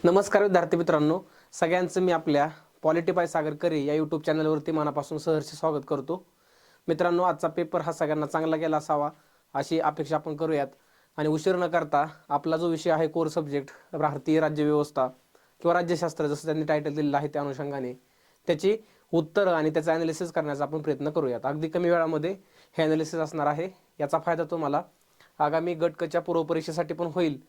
नमस्कार विद्यार्थी मित्रांनो, सगळ्यांचं मी आपल्या पॉलिटी बाय सागर करे या यूट्यूब चॅनलवरती मनापासून सहर्ष स्वागत करतो. मित्रांनो, आजचा पेपर हा सगळ्यांना चांगला गेला असावा अशी अपेक्षा आपण करूयात. आणि उशीर न करता आपला जो विषय आहे कोर सब्जेक्ट भारतीय राज्यव्यवस्था किंवा राज्यशास्त्र जसं त्यांनी टायटल दिलेलं आहे त्या अनुषंगाने त्याची उत्तरं आणि त्याचा ॲनालिसिस करण्याचा आपण प्रयत्न करूयात. अगदी कमी वेळामध्ये हे ॲनालिसिस असणार आहे. याचा फायदा तुम्हाला आगामी गटकच्या पूर्वपरीक्षेसाठी पण होईल.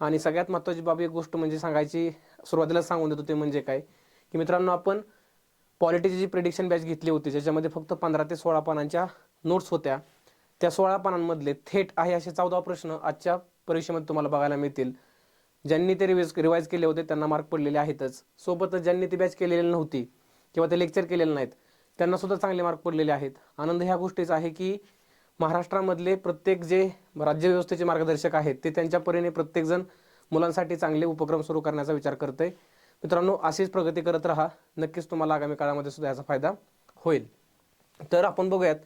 आणि सगळ्यात महत्त्वाची बाब एक गोष्ट म्हणजे सांगायची सुरुवातीला सांगून देतो ते म्हणजे काय की मित्रांनो, आपण पॉलिटीची जी प्रेडिक्शन बॅच घेतली होती ज्याच्यामध्ये फक्त 15 ते 16 पानांच्या नोट्स होत्या, त्या 16 पानांमधले थेट आहे असे 14 प्रश्न आजच्या परीक्षेमध्ये तुम्हाला बघायला मिळतील. ज्यांनी ते रिवाइज केले होते त्यांना मार्क पडलेले आहेतच, सोबतच ज्यांनी ती बॅच केलेली नव्हती किंवा ते लेक्चर केलेले नाहीत त्यांना सुद्धा चांगले मार्क पडलेले आहेत. आनंद ह्या गोष्टीचा आहे की महाराष्ट्रामधले प्रत्येक जे राज्यव्यवस्थेचे मार्गदर्शक आहेत ते त्यांच्या परीने प्रत्येकजण मुलांसाठी चांगले उपक्रम सुरू करण्याचा विचार करतंय. मित्रांनो, अशीच प्रगती करत राहा, नक्कीच तुम्हाला आगामी काळामध्ये सुद्धा याचा फायदा होईल. तर आपण बघूयात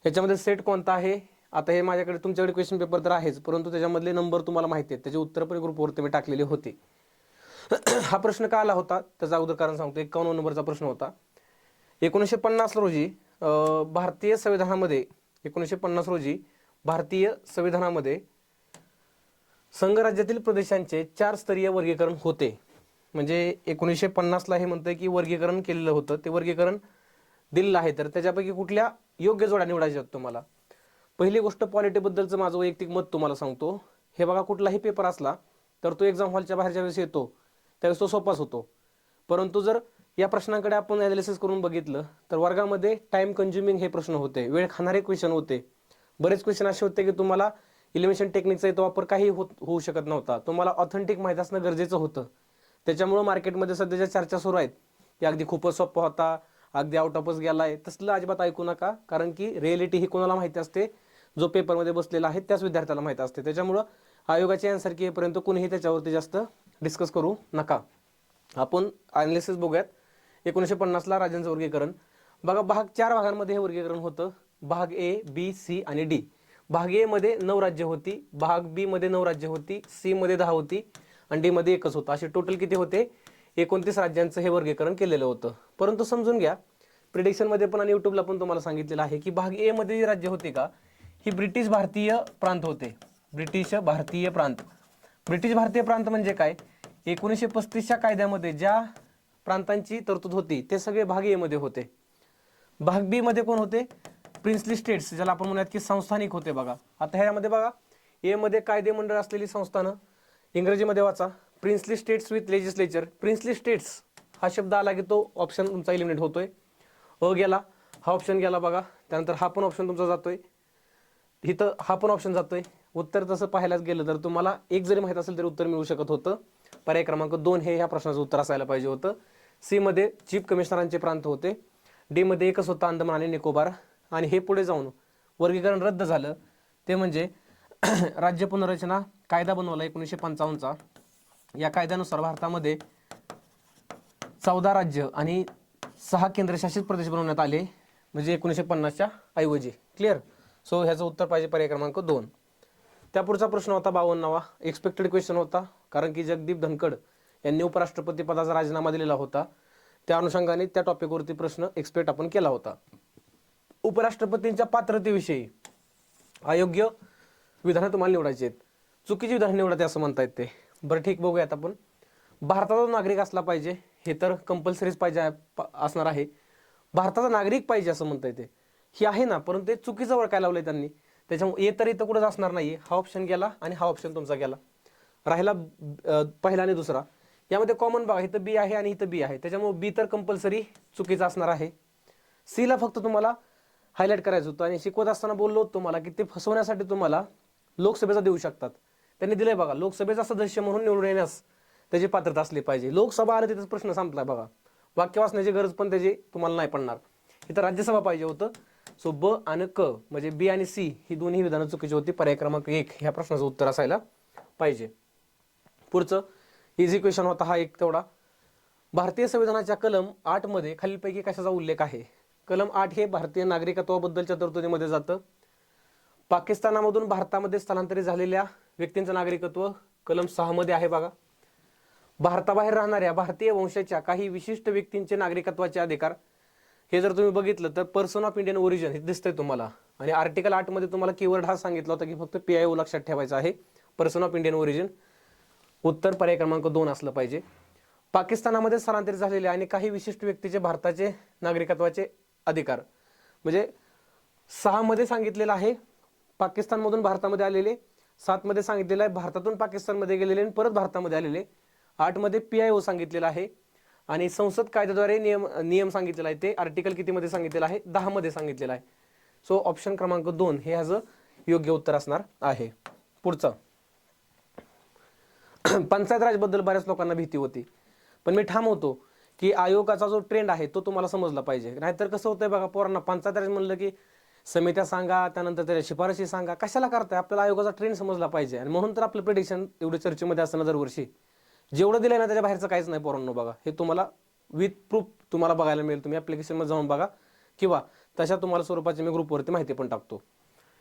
याच्यामध्ये सेट कोणता आहे. आता हे माझ्याकडे तुमच्याकडे क्वेश्चन पेपर तर आहेच, परंतु त्याच्यामधले नंबर तुम्हाला माहिती आहेत, त्याचे उत्तर पण ग्रुपवरती मी टाकलेली होती. हा प्रश्न का आला होता त्याचं अगोदर कारण सांगतो. 51 नंबरचा प्रश्न होता. 1950 रोजी भारतीय संविधानामध्ये 1950 रोजी भारतीय संविधानामध्ये संघराज्यातील प्रदेशांचे 4 स्तरीय वर्गीकरण होते. म्हणजे 1950ला हे म्हणतंय की वर्गीकरण केलेलं होतं, ते वर्गीकरण दिलेलं आहे. तर त्याच्यापैकी कुठल्या योग्य जोड्या निवडायच्या आहेत तुम्हाला. पहिली गोष्ट, पॉलिटीबद्दलचं माझं वैयक्तिक मत तुम्हाला सांगतो. हे बघा, कुठलाही पेपर असला तर तो एक्झाम हॉलच्या बाहेरच्या वेळेस येतो त्यावेळेस तो सोपाच होतो, परंतु जर या प्रश्नांकडे आपण ॲनालिसिस करून बघितलं तर वर्गामध्ये टाइम कंझ्युमिंग हे प्रश्न होते, वेळ खाणारे क्वेश्चन होते. बरेच क्वेश्चन असे होते की तुम्हाला इलिमिनेशन टेक्निकचा तो वापर काही होऊ शकत नव्हता, तुम्हाला ऑथेंटिक माहीत असणं गरजेचं होतं. त्याच्यामुळं मार्केटमध्ये सध्याच्या चर्चा सुरू आहेत की अगदी खूपच सोपा होता, अगदी आउट ऑफच गेलाय. तसलं अजिबात ऐकू नका, कारण की रिअलिटी ही कोणाला माहिती असते, जो पेपरमध्ये बसलेला आहे त्याच विद्यार्थ्याला माहीत असते. त्याच्यामुळं आयोगाची आन्सर की येईपर्यंत कोणीही त्याच्यावरती जास्त डिस्कस करू नका. आपण ॲनालिसिस बघूयात. 1950ला राज्यांचं वर्गीकरण बघा, 4 भागांमध्ये हे वर्गीकरण होतं. भाग ए, बी, सी आणि डी. भाग ए मध्ये 9 राज्य होती, भाग बी मध्ये 9 राज्य होती, सी मध्ये 10 होती आणि डी मध्ये 1च होता. असे टोटल किती होते? 29 राज्यांचं हे वर्गीकरण केलेलं होतं. परंतु समजून घ्या, प्रिडिक्शनमध्ये पण आणि यूट्यूबला पण तुम्हाला सांगितलेलं आहे की भाग ए मध्ये जी राज्य होती का, ही ब्रिटिश भारतीय प्रांत होते. ब्रिटिश भारतीय प्रांत. ब्रिटिश भारतीय प्रांत म्हणजे काय? 1935च्या कायद्यामध्ये ज्या प्रांतांची तरतूद होती ते सगळे भाग ए मध्ये होते. भाग बी मध्ये कोण होते? प्रिन्सली स्टेट्स, ज्याला आपण म्हणूयात की संस्थानिक होते. बघा, आता ह्यामध्ये बघा, ए मध्ये कायदे मंडळ असलेली संस्थानं, इंग्रजीमध्ये वाचा, princely states with legislature. Princely states हा शब्द आला की तो ऑप्शन तुमचा इलिमिनेट होतोय. गेला, हा ऑप्शन गेला बघा. त्यानंतर हा पण ऑप्शन तुमचा जातोय, इथं हा पण ऑप्शन जातोय. उत्तर तसं पाहायलाच गेलं तर तुम्हाला एक जरी माहित असेल तरी उत्तर मिळू शकत होतं. पर्याय क्रमांक 2 हे ह्या प्रश्नाचं उत्तर असायला पाहिजे होतं. सी मध्ये चीफ कमिशनरांचे प्रांत होते. डी मध्ये 1च होता, अंदमान आणि निकोबार. आणि हे पुढे जाऊन वर्गीकरण रद्द झालं, ते म्हणजे राज्य पुनर्रचना कायदा बनवला 1955चा. या कायद्यानुसार भारतामध्ये 14 राज्य आणि 6 केंद्रशासित प्रदेश बनवण्यात आले, म्हणजे 1950च्या ऐवजी. क्लिअर? सो ह्याचं उत्तर पाहिजे पर्याय क्रमांक 2. त्यापुढचा प्रश्न होता 52वा. एक्सपेक्टेड क्वेश्चन होता, कारण की जगदीप धनखड यांनी उपराष्ट्रपती पदाचा राजीनामा दिलेला होता. त्या अनुषंगाने त्या टॉपिकवरती प्रश्न एक्सपेक्ट आपण केला होता. उपराष्ट्रपतींच्या पात्रतेविषयी अयोग्य विधानं तुम्हाला निवडायची आहेत, चुकीची विधानं निवडते असं म्हणतायत ते. बरं ठीक, बघूयात आपण. भारताचा नागरिक असला पाहिजे, हे तर कंपल्सरीच पाहिजे असणार आहे. भारताचा नागरिक पाहिजे असं म्हणता येते, ही आहे ना, परंतु ते चुकीचं ओळखायला लावलंय त्यांनी. त्याच्यामुळे ये तर इथं कुठंच असणार नाही. हा ऑप्शन गेला आणि हा ऑप्शन तुमचा गेला. राहिला पहिला आणि दुसरा. यामध्ये कॉमन बघा, इथं बी आहे आणि इथं बी आहे, त्याच्यामुळे बी तर कंपल्सरी चुकीचा असणार आहे. सी ला फक्त तुम्हाला हायलाईट करायचं होतं आणि शिकवत असताना बोललो होतो तुम्हाला की ते फसवण्यासाठी तुम्हाला लोकसभेचा देऊ शकतात. त्यांनी दिलंय बघा, लोकसभेचा सदस्य म्हणून निवडून येण्यास त्याची पात्रता असली पाहिजे. लोकसभा आलं तिथंच प्रश्न संपला बघा, वाक्य वाचण्याची गरज पण त्याची तुम्हाला नाही पडणार. इथं राज्यसभा पाहिजे होतं. सो ब आणि क म्हणजे बी आणि सी ही दोन्ही विधानं चुकीची होती. पर्याय क्रमांक 1 ह्या प्रश्नाचं उत्तर असायला पाहिजे. पुढचं इझी क्वेश्चन होता हा एक तेवढा. भारतीय संविधानाच्या कलम 8 मध्ये खालीलपैकी कशाचा उल्लेख आहे? कलम 8 हे भारतीय नागरिकत्वाबद्दलच्या तरतुदीमध्ये जातं. पाकिस्तानामधून भारतामध्ये स्थलांतरित झालेल्या व्यक्तींचं नागरिकत्व कलम 6 मध्ये आहे बघा. भारताबाहेर राहणाऱ्या भारतीय वंशाच्या काही विशिष्ट व्यक्तींचे नागरिकत्वाचे अधिकार, हे जर तुम्ही बघितलं तर पर्सन ऑफ इंडियन ओरिजिन हे दिसतंय तुम्हाला. आणि आर्टिकल 8 मध्ये तुम्हाला कीवर्ड हा सांगितला होता की फक्त PIO लक्षात ठेवायचा आहे, पर्सन ऑफ इंडियन ओरिजिन. उत्तर पर्याय क्रमांक 2 असलं पाहिजे. पाकिस्तानामध्ये स्थलांतरित झालेले आणि काही विशिष्ट व्यक्तीचे भारताचे नागरिकत्वाचे अधिकार, म्हणजे 6 मध्ये सांगितलेलं आहे पाकिस्तानमधून भारतामध्ये आलेले, 7 मध्ये सांगितलेलं आहे भारतातून पाकिस्तानमध्ये गेलेले आणि परत भारतामध्ये आलेले, 8 मध्ये PIO सांगितलेलं आहे आणि संसद कायद्याद्वारे नियम सांगितलेला आहे ते आर्टिकल किती मध्ये सांगितलेलं आहे, 10 मध्ये सांगितलेलं आहे. सो ऑप्शन क्रमांक 2 हे ह्याचं योग्य उत्तर असणार आहे. पुढचं पंचायत राज बद्दल बऱ्याच लोकांना भीती होती, पण मी ठाम होतो की आयोगाचा जो ट्रेंड आहे तो तुम्हाला समजला पाहिजे. नाहीतर कसं होतंय बघा, पोरांना पंचायत राज म्हणलं की समित्या सांगा, त्यानंतर त्याच्या शिफारशी सांगा, कशाला करताय, आपल्याला आयोगाचा ट्रेंड समजला पाहिजे. आणि म्हणून तर आपलं प्रेडिक्शन एवढे चर्चेमध्ये असताना दरवर्षी जेवढं दिलंय ना त्याच्या बाहेरचं काहीच नाही पोरांनो. बघा हे तुम्हाला विथ प्रूफ तुम्हाला बघायला मिळेल, तुम्ही ॲप्लिकेशनमध्ये जाऊन बघा किंवा तशा तुम्हाला स्वरूपाची मी ग्रुपवरती माहिती पण टाकतो.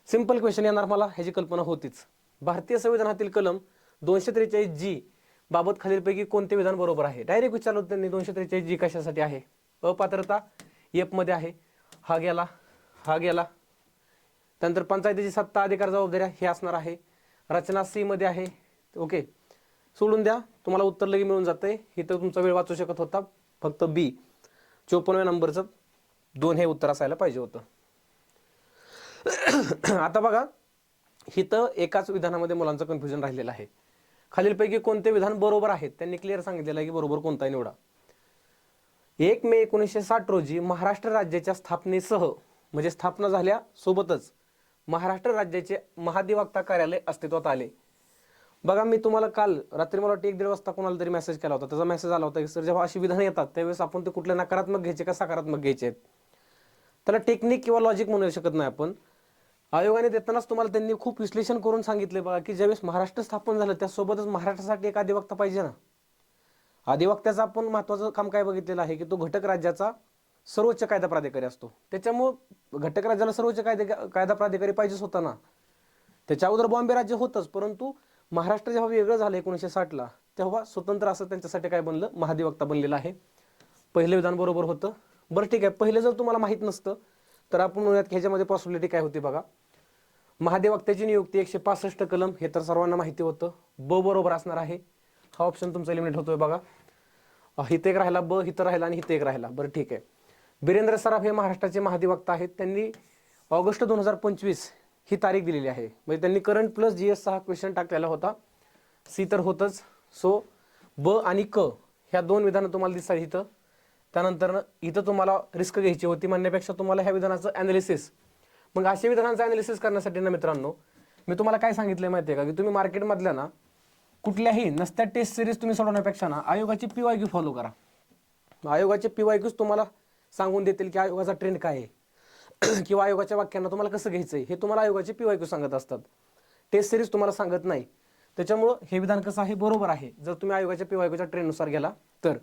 सिंपल क्वेश्चन येणार, मला ह्याची कल्पना होतीच. भारतीय संविधानातील कलम 243G बाबत खालीलपैकी कोणते विधान बरोबर आहे. डायरेक्ट विचारलं होतं त्यांनी 243G कशासाठी आहे. अपात्रता एफ मध्ये आहे, हा गेला, हा गेला. त्यानंतर पंचायतीची सत्ता अधिकार जबाबदाऱ्या हे असणार आहे. रचना C मध्ये आहे. ओके, सोडून द्या, तुम्हाला उत्तर लगे मिळून जातंय. इथं तुमचा वेळ वाचू शकत होता. फक्त B 54व्या नंबरचं 2 हे उत्तर असायला पाहिजे होतं. आता बघा, इथं एकाच विधानामध्ये मुलांचं कन्फ्युजन राहिलेलं आहे. खालीलपैकी कोणते विधान बरोबर आहेत, त्यांनी क्लिअर सांगितलेलं आहे की बरोबर कोणता निवडा. 1 मे 1960 रोजी महाराष्ट्र राज्याच्या स्थापनेसह, म्हणजे स्थापना झाल्या सोबतच महाराष्ट्र राज्याचे महाधिवक्ता कार्यालय अस्तित्वात आले. बघा, मी तुम्हाला काल रात्री मला वाटतं 1-1:30 वाजता कोणाला तरी मेसेज केला होता. त्याचा मेसेज आला होता की सर, जेव्हा अशी विधानं येतात त्यावेळेस आपण ते कुठले नकारात्मक घ्यायचे का सकारात्मक घ्यायचे आहेत. त्याला टेक्निक किंवा लॉजिक म्हणू शकत नाही आपण. आयोगाने देतानाच तुम्हाला त्यांनी खूप विश्लेषण करून सांगितले बघा की ज्यावेळेस महाराष्ट्र स्थापन झालं त्यासोबतच महाराष्ट्रासाठी एक अधिवक्ता पाहिजे ना. अधिवक्त्याचं आपण महत्वाचं काम काय बघितलेलं आहे की तो घटक राज्याचा सर्वोच्च कायदा प्राधिकारी असतो. त्याच्यामुळं घटक राज्याला सर्वोच्च कायदा प्राधिकारी पाहिजेच होता ना. त्याच्या अगोदर बॉम्बे राज्य होतंच, परंतु महाराष्ट्र जेव्हा वेगळं झालं 1960ला तेव्हा स्वतंत्र असं त्यांच्यासाठी काय बनलं, महाधिवक्ता बनलेलं आहे. पहिलं विधान बरोबर होतं. बरं ठीक आहे, पहिलं जर तुम्हाला माहीत नसतं तर आपण म्हणूयात की ह्याच्यामध्ये पॉसिबिलिटी काय होती बघा. महाधिवक्त्याची नियुक्ती 165 कलम, हे तर सर्वांना माहिती होतं. ब बरोबर असणार आहे. हा ऑप्शन तुमचा एलिमिनेट होतोय बघा. इथं एक राहिला ब, इथं राहिला आणि इथं एक राहिला. बरं ठीक आहे. बिरेंद्र सराफ हे महाराष्ट्राचे महाधिवक्ता आहेत. त्यांनी ऑगस्ट 2025 ही तारीख दिलेली आहे. म्हणजे त्यांनी करंट प्लस GS हा क्वेश्चन टाकलेला होता. सी तर होतच. सो ब आणि क ह्या 2 विधानं तुम्हाला दिसतात इथं. त्यानंतर इथं तुम्हाला रिस्क घ्यायची होती म्हणण्यापेक्षा तुम्हाला ह्या विधानाचं ॲनालिसिस, मग अशा विधानांचं ॲनालिसिस करण्यासाठी ना मित्रांनो, मी तुम्हाला काय सांगितलं माहिती आहे का, की तुम्ही मार्केटमधल्या ना कुठल्याही नसत्या टेस्ट सिरीज तुम्ही सोडवण्यापेक्षा ना आयोगाची PYQ फॉलो करा. आयोगाचे PYQच तुम्हाला सांगून देतील की आयोगाचा ट्रेंड काय आहे किंवा आयोगाच्या वाक्यांना तुम्हाला कसं घ्यायचंय हे तुम्हाला आयोगाचे PYQ सांगत असतात. टेस्ट सिरीज तुम्हाला सांगत नाही. त्याच्यामुळं हे विधान कसं आहे, बरोबर आहे जर तुम्ही आयोगाच्या PYQच्या ट्रेंडनुसार गेला तर.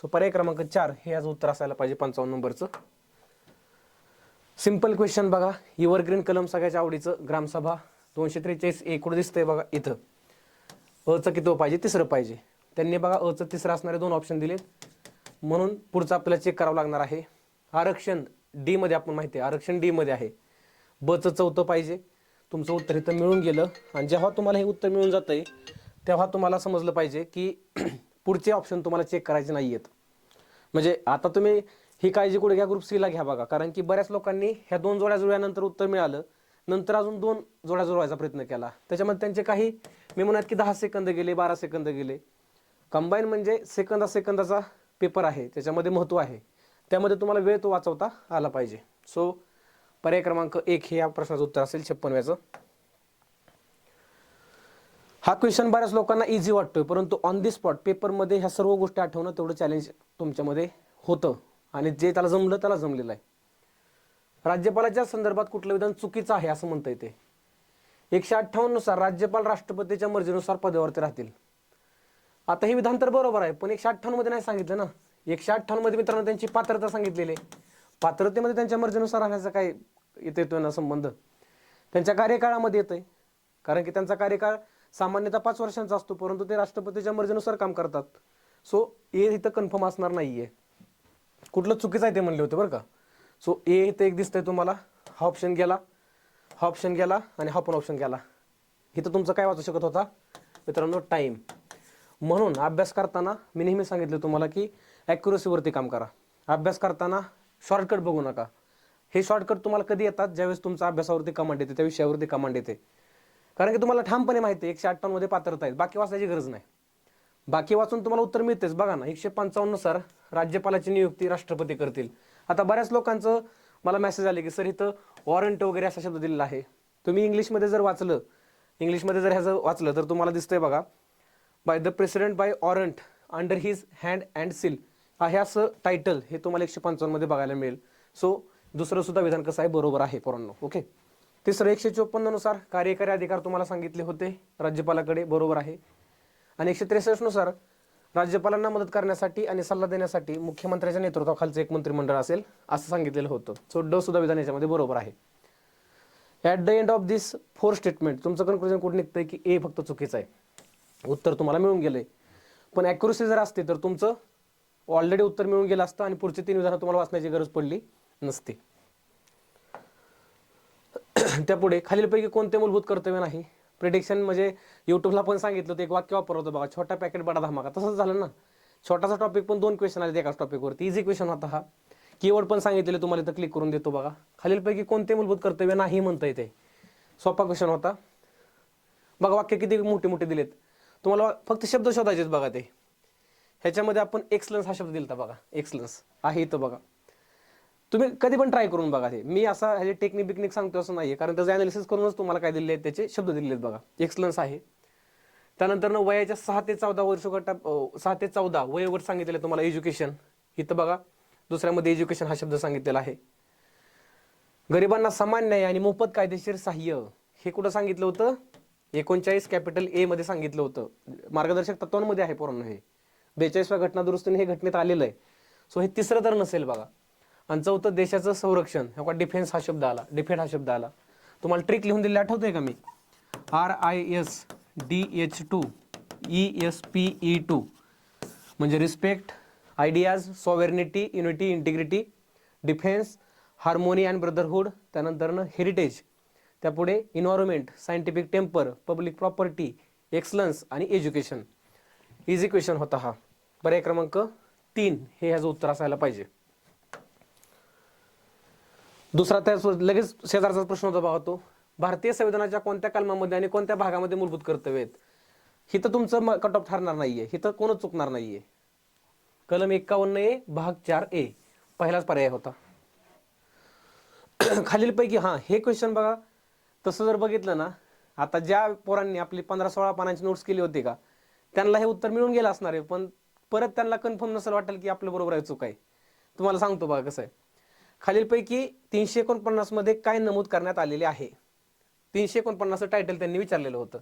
सो पर्याय क्रमांक 4 हे याचं उत्तर असायला पाहिजे 55 नंबरचं. सिंपल क्वेश्चन बघा. एव्हरग्रीन कलम सगळ्याच्या आवडीचं, ग्रामसभा 243A कुठं दिसतंय बघा इथं. अचं किती पाहिजे, तिसरं पाहिजे. त्यांनी बघा अचं तिसरं असणारे 2 ऑप्शन दिलेत, म्हणून पुढचं आपल्याला चेक करावं लागणार आहे. आरक्षण D मध्ये आपण माहिती आहे, आरक्षण D मध्ये आहे. बचं 4थं पाहिजे. तुमचं उत्तर इथं मिळून गेलं. आणि जेव्हा तुम्हाला हे उत्तर मिळून जातंय तेव्हा तुम्हाला समजलं पाहिजे की पुढचे ऑप्शन तुम्हाला चेक करायचे नाही आहेत. म्हणजे आता तुम्ही ही काळजी कुठे घ्या, ग्रुप C ला घ्या बघा. कारण की बऱ्याच लोकांनी ह्या 2 जोड्या जुळल्यानंतर उत्तर मिळालं, नंतर अजून 2 जोड्या जुळवायचा प्रयत्न केला. त्याच्यामध्ये त्यांचे काही मी म्हणत की 10 सेकंद गेले, 12 सेकंद गेले. कंबाईन म्हणजे सेकंदाचा पेपर आहे, त्याच्यामध्ये महत्त्व आहे. त्यामध्ये तुम्हाला वेळ तो वाचवता आला पाहिजे. सो पर्याय क्रमांक 1 हे या प्रश्नाचं उत्तर असेल 56व्याचं. हा क्वेश्चन बऱ्याच लोकांना इझी वाटतोय, परंतु ऑन दी स्पॉट पेपरमध्ये ह्या सर्व गोष्टी आठवणं तेवढं चॅलेंज तुमच्यामध्ये होतं. आणि जे त्याला जमलं त्याला जमलेलं आहे. राज्यपालाच्या संदर्भात कुठलं विधान चुकीचं आहे असं म्हणता येते. 158 नुसार राज्यपाल राष्ट्रपतीच्या मर्जीनुसार पदावरती राहतील. आता हे विधान तर बरोबर आहे, पण 158 मध्ये नाही सांगितलं ना. 158 मध्ये मित्रांनो त्यांची पात्रता सांगितलेली आहे. पात्रतेमध्ये त्यांच्या मर्जीनुसार राहण्याचा काय येतोय ना संबंध, त्यांच्या कार्यकाळामध्ये येतोय. कारण की त्यांचा कार्यकाळ सामान्यतः 5 वर्षांचा असतो, परंतु ते राष्ट्रपतीच्या मर्जीनुसार काम करतात. सो ए इथं कन्फर्म असणार नाहीये. कुठलं चुकीचं आहे ते म्हणले होते बरं का. सो ए इथं एक दिसतंय तुम्हाला, हा ऑप्शन गेला, हा ऑप्शन गेला आणि हा पण ऑप्शन गेला. इथं तुमचं काय वाचू शकत होता मित्रांनो, टाईम. म्हणून अभ्यास करताना मी नेहमी सांगितलं तुम्हाला की ॲक्युरसीवरती काम करा. अभ्यास करताना शॉर्टकट बघू नका. हे शॉर्टकट तुम्हाला कधी येतात, ज्यावेळेस तुमचा अभ्यासावरती कमांड येते, त्या विषयावरती कमांड येते. कारण की तुम्हाला ठामपणे माहिती आहे 158 मध्ये पात्रता आहेत, बाकी वाचायची गरज नाही. बाकी वाचून तुम्हाला उत्तर मिळतेच. बघा ना, 155 नुसार राज्यपालाची नियुक्ती राष्ट्रपती करतील. आता बऱ्याच लोकांचं मला मेसेज आले की सर इथं वॉरंट वगैरे असा शब्द दिलेला आहे. तुम्ही इंग्लिशमध्ये जर वाचलं, इंग्लिशमध्ये जर ह्याचं वाचलं तर तुम्हाला दिसतंय बघा, by the president bye warrant under his hand and seal, हे असं टायटल हे तुम्हाला 155 मध्ये बघायला मिळेल. सो दुसरं सुद्धा विधान कसं आहे, बरोबर आहे पोरांनो. ओके. तिसरं 154 नुसार कार्यकारी अधिकार तुम्हाला सांगितले होते राज्यपालाकडे, बरोबर आहे. आणि 163 नुसार राज्यपालांना मदत करण्यासाठी आणि सल्ला देण्यासाठी मुख्यमंत्र्यांच्या नेतृत्वाखालचं एक मंत्रिमंडळ असेल असं सांगितलेलं होतं. सो ड सुद्धा विधान याच्यामध्ये बरोबर आहे. At the end of this 4 statement तुमचं कन्क्लुजन कुठे निघतंय की ए फक्त चुकीचं आहे. उत्तर तुम्हाला मिळून गेलंय. पण ॲक्युरसी जर असते तर तुमचं ऑलरेडी उत्तर मिळून गेलं असतं आणि पुढची 3 विधानं तुम्हाला वाचण्याची गरज पडली नसते. त्यापुढे खालीलपैकी कोणते मूलभूत कर्तव्य नाही. प्रिडिक्शन म्हणजे युट्यूबला पण सांगितलं होतं, एक वाक्य वापरलं बघा, छोटा पॅकेट बडा धमाका. तसंच झालं ना, छोटासा टॉपिक पण 2 क्वेश्चन आले एकाच टॉपिकवरती. इझी क्वेश्चन होता हा. कीवर्ड पण सांगितलेले तुम्हाला इथं क्लिक करून देतो बघा. खालीलपैकी कोणते मूलभूत कर्तव्य नाही म्हणता येते. सोपा क्वेश्चन होता बघा. वाक्य किती मोठे मोठे दिलेत तुम्हाला, फक्त शब्द शोधायचेच बघा. ते ह्याच्यामध्ये आपण एक्सलन्स हा शब्द दिलता बघा, एक्सलन्स आहे इथं बघा. तुम्ही कधी पण ट्राय करून बघा. ते मी असा ह्याचे टेक्निक सांगतो असं नाहीये, कारण त्याचं अनालिसिस करूनच तुम्हाला काय दिले आहेत त्याचे शब्द दिलेले आहेत बघा. एक्सलन्स आहे. त्यानंतर वयाच्या 6 ते 14 वर्ष गटा 6 ते 14 वयोगट सांगितलेलं तुम्हाला एज्युकेशन. इथं बघा दुसऱ्यामध्ये एज्युकेशन हा शब्द सांगितलेला आहे. गरिबांना समान न्याय आणि मोफत कायदेशीर सहाय्य हे कुठं सांगितलं होतं, 39 कॅपिटल ए मध्ये सांगितलं होतं. मार्गदर्शक तत्वांमध्ये आहे पोरांनो. हे 42व्या घटना दुरुस्तीने हे घटनेत आलेलं आहे. सो हे तिसरं तर नसेल बघा. आणि चौथं देशाचं संरक्षण, डिफेन्स हा शब्द आला, डिफेंड हा शब्द आला. तुम्हाला ट्रिक लिहून दिली आठवतंय का मी, RISDH2ESPE2 म्हणजे respect, ideas, sovereignty, unity, integrity, defence, harmony and brotherhood, त्यानंतर हेरिटेज, त्यापुढे environment, scientific temper, public property, excellence आणि एज्युकेशन. इझी क्वेश्चन होता हा. पर्याय क्रमांक 3 हे ह्याचं उत्तर असायला पाहिजे. दुसरा त्या लगेच शेजारचा प्रश्न होता बघा तो, भारतीय संविधानाच्या कोणत्या कलमामध्ये आणि कोणत्या भागामध्ये मूलभूत कर्तव्य आहेत. हिथं तुमचं कट ऑफ ठरणार नाहीये, हिथं कोणच चुकणार नाहीये. कलम 51A भाग 4A पहिलाच पर्याय होता. खालीलपैकी हे क्वेश्चन बघा, तसं जर बघितलं ना, आता ज्या पोरांनी आपली 15-16 पानांची नोट्स केली होती का, त्यांना हे उत्तर मिळून गेलं असणार आहे. पण परत त्यांना कन्फर्म नसेल वाटेल की आपलं बरोबर आहे चूक आहे. तुम्हाला सांगतो बघा कसं आहे. खालीलपैकी 349 मध्ये काय नमूद करण्यात आलेले आहे. 349 टायटल त्यांनी विचारलेलं होतं.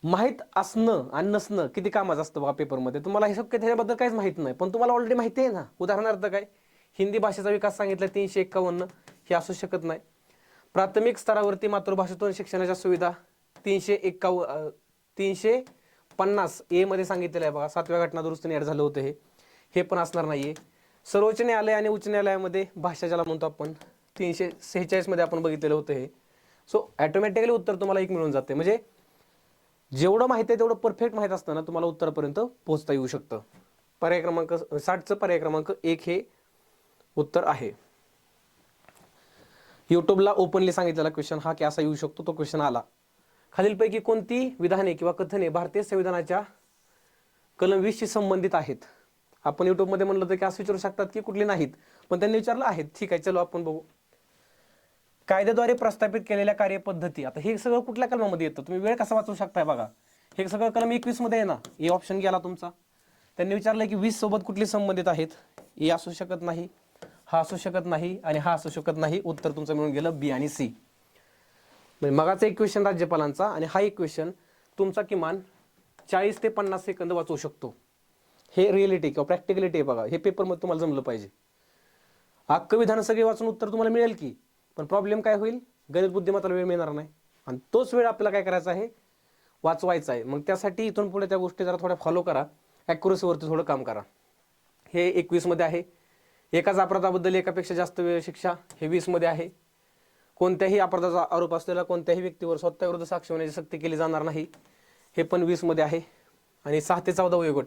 माहीत असणं आणि नसणं किती कामाचं असतं बघा पेपरमध्ये. तुम्हाला हे शक्य त्याच्याबद्दल काहीच माहित नाही, पण तुम्हाला ऑलरेडी माहिती आहे ना. उदाहरणार्थ काय, हिंदी भाषेचा विकास सांगितला 351, हे असू शकत नाही. प्राथमिक स्तरावरती मातृभाषेतून शिक्षणाच्या सुविधा 350A मध्ये सांगितलेलं आहे बघा. 7व्या घटना दुरुस्तीने ऍड झालं होतं हे पण असणार नाहीये. सर्वोच्च न्यायालय आणि उच्च न्यायालयामध्ये भाषा ज्याला म्हणतो आपण 346 मध्ये आपण बघितलेलं होतं हे. सो ऑटोमॅटिकली उत्तर तुम्हाला 1 मिळून जाते. म्हणजे जेवढं माहिती आहे तेवढं परफेक्ट माहित असताना तुम्हाला उत्तरापर्यंत पोहोचता येऊ शकतं. पर्याय क्रमांक 60चं पर्याय क्रमांक 1 हे उत्तर आहे. युट्यूबला ओपनली सांगितलेला क्वेश्चन हा की असा येऊ शकतो, तो क्वेश्चन आला. खालीलपैकी कोणती विधाने किंवा कथने भारतीय संविधानाच्या कलम 20 शी संबंधित आहेत. आपण युट्यूबमध्ये म्हणलं तर की असं विचारू शकतात की कुठली नाहीत, पण त्यांनी विचारलं आहेत. ठीक आहे, चलो आपण बघू. कायद्याद्वारे प्रस्थापित केलेल्या कार्यपद्धती. आता हे सगळं कुठल्या कलमामध्ये येतं, तुम्ही वेळ कसा वाचू शकताय बघा. हे सगळं कलम 21 मध्ये आहे ना. ए ऑप्शन गेला तुमचा. त्यांनी विचारलं की 20 सोबत कुठली संबंधित आहेत. ए असू शकत नाही, हा असू शकत नाही आणि हा असू शकत नाही. उत्तर तुमचं मिळून गेलं बी आणि सी. म्हणजे मगाचा एक क्वेश्चन राज्यपालांचा आणि हा एक क्वेश्चन तुमचा किमान 40 ते 50 सेकंद वाचवू शकतो. हे रिअलिटी किंवा प्रॅक्टिकलिटी आहे बघा. हे पेपरमध्ये तुम्हाला जमलं पाहिजे. अख्खं विधान सगळे वाचून उत्तर तुम्हाला मिळेल की, पण प्रॉब्लेम काय होईल, गणित बुद्धिमत्ताला वेळ मिळणार नाही. आणि तोच वेळ आपल्याला काय करायचा आहे, वाचवायचा आहे. मग त्यासाठी इथून पुढे त्या गोष्टी जरा थोड्या फॉलो करा. ॲक्युरसीवरती थोडं काम करा. हे 21 मध्ये आहे. एकाच अपराधाबद्दल एकापेक्षा जास्त वेळ शिक्षा हे 20 मध्ये आहे. कोणत्याही अपराधाचा आरोप असलेल्या कोणत्याही व्यक्तीवर स्वतःविरुद्ध साक्ष होण्याची सक्ती केली जाणार नाही हे पण 20 मध्ये आहे. आणि 6 ते 14 वयोगट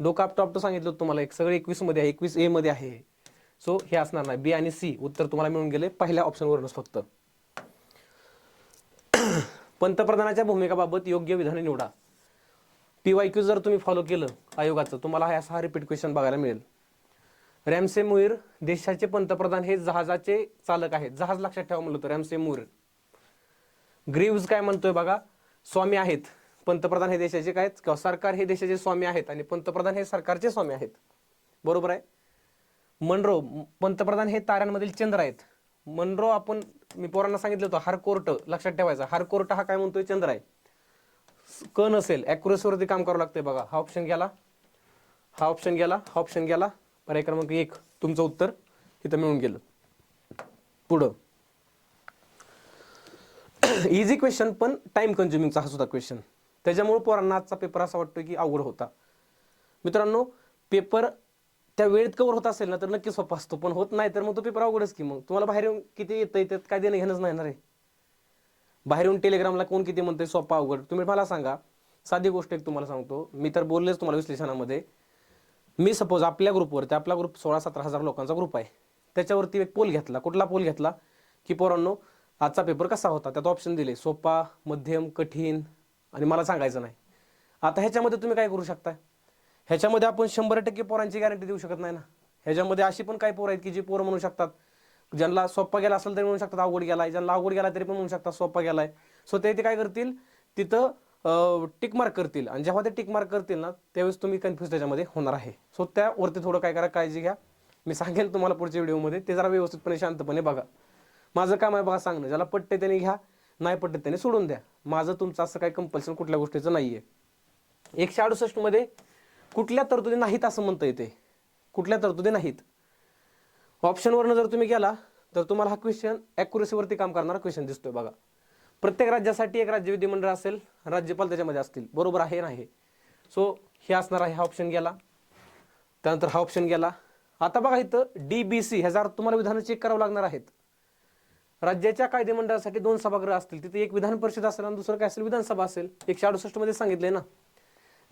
डोकं आपटं सांगितलं तुम्हाला, एक सगळे 21 मध्ये आहे, 21A मध्ये आहे. सो हे असणार नाही. बी आणि सी उत्तर तुम्हाला मिळून गेले पहिल्या ऑप्शनवरूनच फक्त. पंतप्रधानाच्या भूमिकाबाबत योग्य विधाने निवडा. PYQ जर तुम्ही फॉलो केलं आयोगाचं, तुम्हाला हा असा रिपीट क्वेश्चन बघायला मिळेल. रॅमसे मुईर देशाचे पंतप्रधान हे जहाजाचे चालक आहेत. जहाज लक्षात ठेवा म्हणलं तर रॅमसे मुईर. ग्रीव्स काय म्हणतोय बघा, स्वामी आहेत. पंतप्रधान हे देशाचे काय किंवा सरकार हे देशाचे स्वामी आहेत आणि पंतप्रधान हे सरकारचे स्वामी आहेत. बरोबर आहे. मनरो पंतप्रधान हे ताऱ्यांमधील चंद्र आहेत. मनरो आपण मी पोरांना सांगितलं होतं हारकोर्ट लक्षात ठेवायचा. हारकोर्ट हा काय म्हणतोय चंद्र आहे. क नसेल ॲक्युरसीवरती काम करावं लागतंय बघा. हा ऑप्शन गेला, हा ऑप्शन गेला, हा ऑप्शन गेला. पर्याय क्रमांक 1 तुमचं उत्तर इथं मिळून गेलं. पुढं इझी क्वेश्चन पण टाइम कन्झ्युमिंगचा हा सुद्धा क्वेश्चन. त्याच्यामुळे पोरांना आजचा पेपर असा वाटतोय की अवघड होता. मित्रांनो पेपर त्या वेळेत कव्हर होत असेल ना तर नक्की सोपा असतो, पण होत नाही तर मग तो पेपर अवघडच की. मग तुम्हाला बाहेर येऊन किती येतं त्यात काय देणं घेणंच नाही ना रे. बाहेर येऊन टेलिग्रामला कोण किती म्हणतंय सोपा अवघड. तुम्ही मला सांगा, साधी गोष्ट एक तुम्हाला सांगतो. मी तर बोललेच तुम्हाला विश्लेषणामध्ये. मी सपोज आपल्या ग्रुपवरती, आपला ग्रुप 16-17 हजार लोकांचा ग्रुप आहे, त्याच्यावरती एक पोल घेतला. कुठला पोल घेतला की पोरांनो आजचा पेपर कसा होता, त्यात ऑप्शन दिले सोपा, मध्यम, कठीण आणि मला सांगायचं नाही. आता ह्याच्यामध्ये तुम्ही काय करू शकता, ह्याच्यामध्ये आपण 100% पोरांची गॅरंटी देऊ शकत नाही ना. ह्याच्यामध्ये अशी पण काही पोरं आहेत की जी पोरं म्हणू शकतात, ज्यांना सोपा गेला असेल तरी म्हणू शकतात अवघड गेलाय, ज्यांना अवघड गेला तरी पण म्हणू शकतात सोपा गेलाय. सो ते काय करतील तिथं टिक मार्क करतील आणि जेव्हा ते टिक मार्क करतील ना त्यावेळेस तुम्ही कन्फ्युज त्याच्यामध्ये होणार आहे. सो त्यावरती थोडं काय करा, काळजी घ्या. मी सांगेल तुम्हाला पुढच्या व्हिडिओमध्ये, ते जरा व्यवस्थितपणे शांतपणे बघा. माझं काम आहे बघा सांगणं, ज्याला पटते त्याने घ्या, नाही पटते त्याने सोडून द्या. माझं तुमचं असं काही कंपल्शन कुठल्या गोष्टीचं नाहीये. 168 मध्ये कुठल्या तरतुदी नाहीत असं म्हणता येते, कुठल्या तरतुदी नाहीत. ऑप्शनवरनं जर तुम्ही गेला तर तुम्हाला हा क्वेश्चन ॲक्युरसीवरती काम करणारा क्वेश्चन दिसतोय बघा. प्रत्येक राज्यासाठी एक राज्य विधिमंडळ असेल, राज्यपाल त्याच्यामध्ये असतील. बरोबर आहे नाही. सो हे असणार आहे. हा ऑप्शन गेला, त्यानंतर हा ऑप्शन गेला. आता बघा इथं DBC ह्या जर तुम्हाला विधान चेक करावं लागणार आहेत. राज्याच्या कायदेमंडळासाठी 2 सभागृह असतील, तिथे एक विधान परिषद असेल आणि दुसरं काय असेल विधानसभा असेल. 168 मध्ये सांगितलंय ना,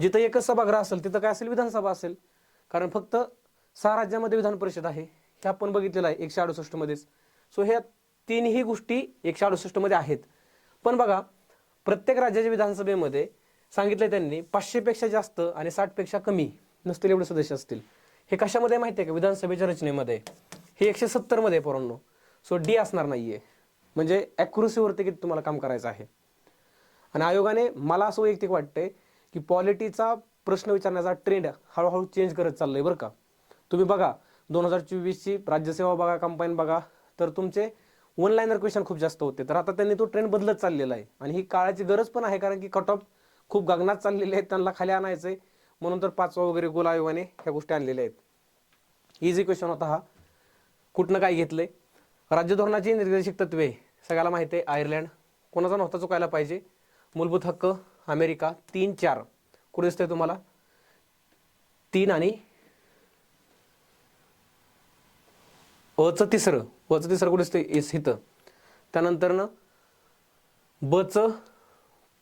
जिथं एकच सभागृह असेल तिथं काय असेल विधानसभा असेल. कारण फक्त 6 राज्यामध्ये विधान परिषद आहे, हे आपण बघितलेलं आहे 168 मध्येच. सो ह्या तीनही गोष्टी 168 मध्ये आहेत. पण बघा प्रत्येक राज्याच्या विधानसभेमध्ये सांगितलंय त्यांनी 500 पेक्षा जास्त आणि 60 पेक्षा कमी नसतील एवढे सदस्य असतील. हे कशामध्ये माहिती आहे का, विधानसभेच्या रचनेमध्ये. हे 170 मध्ये पोरांनो. सो डी असणार नाहीये. म्हणजे ॲक्युरसीवरती किती तुम्हाला काम करायचं आहे. आणि आयोगाने मला असं वैयक्तिक वाटतंय की पॉलिटीचा प्रश्न विचारण्याचा ट्रेंड हळूहळू चेंज करत चाललंय बरं का. तुम्ही बघा 2024ची राज्यसेवा बघा, कंपाईन बघा, तर तुमचे 1 लाइनर क्वेश्चन खूप जास्त होते. तर आता त्यांनी तो ट्रेंड बदलत चाललेला आहे आणि ही काळाची गरज पण आहे, कारण की कट ऑफ खूप गगनात चाललेले आहेत, त्यांना खाली आणायचंय म्हणून तर 5वा वगैरे गोल आयोगाने ह्या गोष्टी आणलेल्या आहेत. इझी क्वेश्चन होता हा. कुठनं काय घेतलंय. राज्य धोरणाची निर्देशिक तत्वे सगळ्याला माहिती आहे. आयर्लंड. कोणाचा नव्हता चुकायला पाहिजे. मूलभूत हक्क अमेरिका. 3-4 कुठे दिसतंय तुम्हाला, 3 आणि अचं तिसरं कुठे दिसतंय इथं. त्यानंतर ना बचं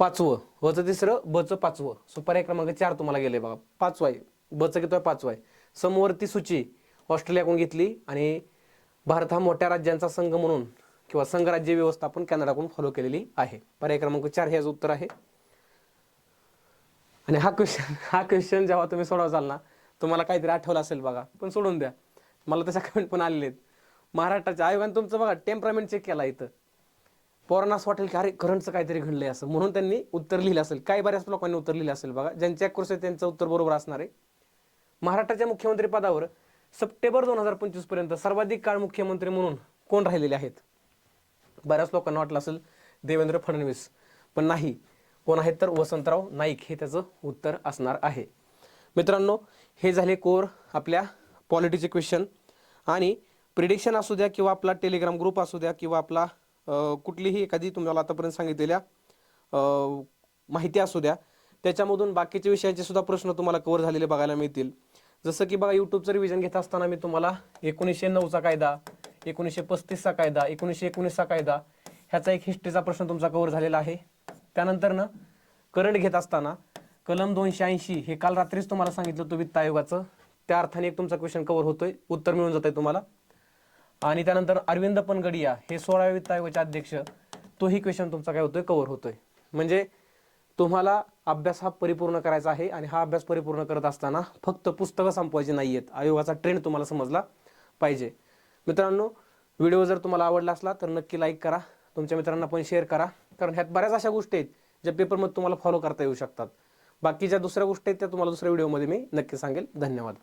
5वं, अचं तिसरं, बचं 5वं. सो पर्याय क्रमांक 4 तुम्हाला गेले बघा. 5वा आहे बचं, किती 5वा आहे. समवर्ती सूची ऑस्ट्रेलियाकडून घेतली आणि भारत हा मोठ्या राज्यांचा संघ म्हणून किंवा संघराज्य व्यवस्था आपण कॅनडाकडून फॉलो केलेली आहे. पर्याय क्रमांक 4 हे उत्तर आहे. आणि हा क्वेश्चन जेव्हा तुम्ही सोडवचाल ना तुम्हाला काहीतरी आठवलं असेल बघा, पण सोडून द्या. मला तशा कमेंट पण आलेले आहेत. महाराष्ट्राच्या आयोगाने तुमचं बघा टेम्परामेंट चेक केला इथं. पोरांना असं वाटेल की अरे करंटचं काहीतरी घडलंय असं, म्हणून त्यांनी उत्तर लिहिलं असेल. काही बऱ्याच लोकांनी उत्तर लिहिलं असेल बघा. ज्यांच्या कोर्स आहे त्यांचं उत्तर बरोबर असणार आहे. महाराष्ट्राच्या मुख्यमंत्री पदावर सप्टेंबर 2025 पर्यंत सर्वाधिक काळ मुख्यमंत्री म्हणून कोण राहिलेले आहेत. बऱ्याच लोकांना वाटलं असेल देवेंद्र फडणवीस, पण नाही. कोण आहेत तर वसंतराव नाईक हे त्याचं उत्तर असणार आहे. मित्रांनो हे झाले कोर आपल्या पॉलिटीचे क्वेश्चन. आणि प्रिडिक्शन असू द्या किंवा आपला टेलिग्राम ग्रुप असू द्या किंवा आपला कुठलीही एखादी तुम्हाला आतापर्यंत सांगितलेल्या माहिती असू द्या, त्याच्यामधून बाकीच्या विषयाचे सुद्धा प्रश्न तुम्हाला कव्हर झालेले बघायला मिळतील. जसं की बघा, यूट्यूबचं रिव्हिजन घेत असताना मी तुम्हाला 1909चा कायदा, 1935चा कायदा, 1919चा कायदा ह्याचा एक हिस्ट्रीचा प्रश्न तुमचा कव्हर झालेला आहे. त्यानंतर ना करंट घेत असताना कलम 280 हे काल रात्रीच तुम्हाला सांगितलं होतं वित्त आयोगाचं, त्या अर्थाने एक तुमचा क्वेश्चन कव्हर होतोय, उत्तर मिळून जातंय तुम्हाला. आणि त्यानंतर अरविंद पनगडिया हे 16व्या वित्त आयोगाचे अध्यक्ष, तोही क्वेश्चन तुमचा काय होतोय, कव्हर होतोय. म्हणजे तुम्हाला अभ्यास हा परिपूर्ण करायचा आहे आणि हा अभ्यास परिपूर्ण करत असताना फक्त पुस्तकं संपवायची नाही आहेत, आयोगाचा ट्रेंड तुम्हाला समजला पाहिजे. मित्रांनो, व्हिडिओ जर तुम्हाला आवडला असला तर नक्की लाईक करा, तुमच्या मित्रांना पण शेअर करा, कारण ह्यात बऱ्याच अशा गोष्टी आहेत ज्या पेपरमध्ये तुम्हाला फॉलो करता येऊ शकतात. बाकीच्या दुसऱ्या गोष्टी आहेत त्या तुम्हाला दुसऱ्या व्हिडिओमध्ये मी नक्की सांगेल. धन्यवाद.